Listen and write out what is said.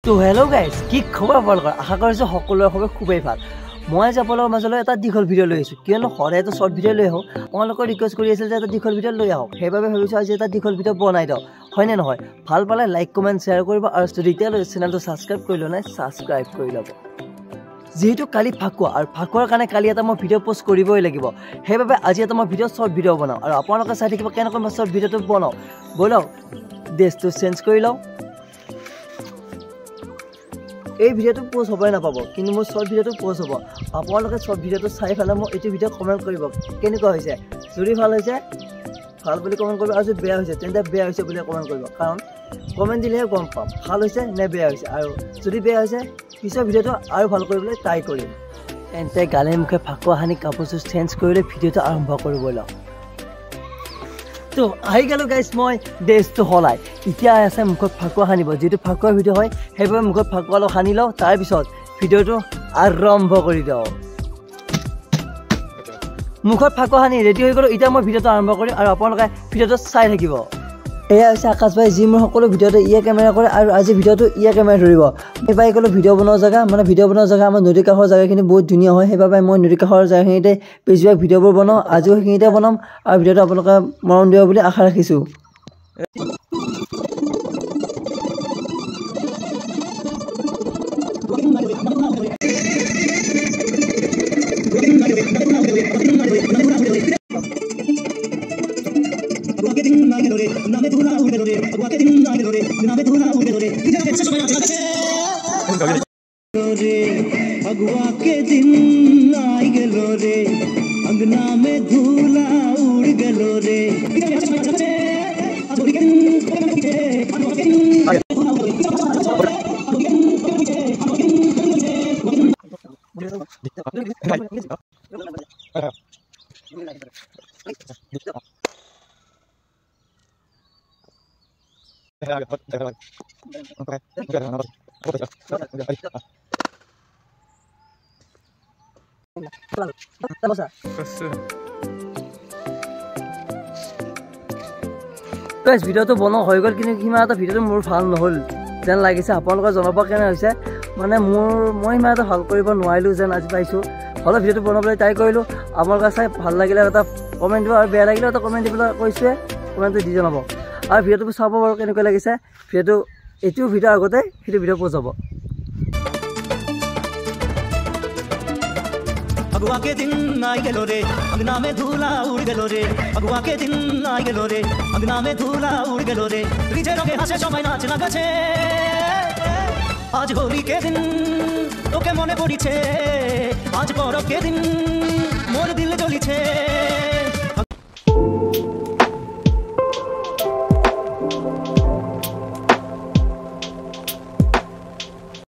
তো hello' guys, কি খবৰ আপোনালোকৰ? আশা কৰিছোঁ সকলোৰে খবৰ খুবেই ভাল। মই আজি আপোনালোকৰ মাজলৈ এটা দীঘল ভিডিঅ' লৈ আহিছোঁ, কিয়নো সদায়তো শ্বৰ্ট ভিডিঅ' লৈ আহোঁ। আপোনালোকৰ ৰিকুৱেষ্ট কৰি আছিল যে এটা দীঘল ভিডিঅ' লৈ আহক, সেইবাবে ভাবিছোঁ আজি এটা দীঘল ভিডিঅ' বনাই দিওঁ, হয়নে নহয়? ভাল পালে লাইক কমেণ্ট শ্বেয়াৰ কৰিব, আৰু যদি এতিয়ালৈ চেনেলটো ছাবস্ক্ৰাইব কৰি লোৱা নাই ছাবস্ক্ৰাইব কৰি ল'ব। যিহেতু কালি ফাকুৱা, আৰু ফাকুৱাৰ কাৰণে কালি এটা মই ভিডিঅ' পষ্ট কৰিবই লাগিব, সেইবাবে আজি এটা মই শ্বৰ্ট ভিডিঅ' বনাওঁ, আৰু আপোনালোকে চাই থাকিব কেনেকৈ মই শ্বৰ্ট ভিডিঅ'টো বনাওঁ। ব'লক ড্ৰেছটো চেঞ্জ কৰি লওঁ। এই ভিডিঅ'টো পোষ্ট হ'বই নাপাব, কিন্তু মোৰ শ্বৰ্ট ভিডিঅ'টো পোষ্ট হ'ব। আপোনালোকে শ্বৰ্ট ভিডিঅ'টো চাই পেলাই মোক এইটো ভিডিঅ' কমেণ্ট কৰিব কেনেকুৱা হৈছে। যদি ভাল হৈছে ভাল বুলি কমেণ্ট কৰিব, আৰু যদি বেয়া হৈছে তেন্তে বেয়া হৈছে বুলি কমেণ্ট কৰিব, কাৰণ কমেণ্ট দিলেহে গম পাম ভাল হৈছে নে বেয়া হৈছে। আৰু যদি বেয়া হৈছে পিছৰ ভিডিঅ'টো আৰু ভাল কৰিবলৈ ট্ৰাই কৰিম। তেন্তে গালে মুখে ফাকুৱা সানি কাপোৰযোৰ চেঞ্জ কৰিলে ভিডিঅ'টো আৰম্ভ কৰিব লওঁ। তো আহি গ'লোঁ গাইজ, মই ড্ৰেছটো সলাই এতিয়া আছে মুখত ফাকুৱা সানিব। যিহেতু ফাকুৱাৰ ভিডিঅ' হয় সেইবাবে মুখত ফাকুৱা অলপ সানি লওঁ, তাৰপিছত ভিডিঅ'টো আৰম্ভ কৰি দিওঁ। মুখত ফাকুৱা সানি ৰেডি হৈ গ'লোঁ, এতিয়া মই ভিডিঅ'টো আৰম্ভ কৰিম, আৰু আপোনালোকে ভিডিঅ'টো চাই থাকিব। এয়া হৈছে আকাশ ভাই, যি মোৰ সকলো ভিডিঅ'টো ইয়ে কেমেৰা কৰে, আৰু আজি ভিডিঅ'টো ইয়ে কেমেৰা ধৰিব। মই পাই গ'লোঁ ভিডিঅ' বনোৱা জেগা, ভিডিঅ' বনোৱা জেগা আমাৰ নদী কাষৰ জেগাখিনি বহুত ধুনীয়া হয়, সেইবাবে মই নদী কাষৰ জেগাখিনিতে বেছিভাগ ভিডিঅ'বোৰ বনাওঁ। আজিও সেইখিনিতে বনাম, আৰু ভিডিঅ'টো আপোনালোকে মৰম দিব বুলি আশা ৰাখিছোঁ। फगुआ के दिन आई गलो रे, अंगना में धूला उड़ गलो रे। ভিডিঅ'টো বনোৱা হৈ গ'ল, কিন্তু সিমান এটা ভিডিঅ'টো মোৰ ভাল নহ'ল যেন লাগিছে। আপোনালোকে জনাব কেনে হৈছে। মই সিমান এটা ভাল কৰিব নোৱাৰিলোঁ যেন আজি পাইছোঁ। হ'লেও ভিডিঅ'টো বনাবলৈ ট্ৰাই কৰিলোঁ। আপোনালোকে চাই ভাল লাগিলে এটা কমেণ্ট দিব, আৰু বেয়া লাগিলে এটা কমেণ্ট দিবলৈ কৈছোঁৱে, কমেণ্টটো দি জনাব। আৰু ভিডিঅ'টো চাব বাৰু কেনেকুৱা লাগিছে। ভিডিঅ'টো এইটো ভিডিঅ'ৰ আগতে সেইটো ভিডিঅ' পোষ্ট হ'ব। फगुआ के दिन आई गलो रे, अंगना में धूला उड़ गलो रे। फगुआ के दिन आई गलो रे, अंगना में धूला उड़ गलो रे। रिजे रंगे हासे समय नाच ना गछे, आज होली के दिन तोके मने पड़िछे, आज परब के दिन मोर दिल জ্বলিছে।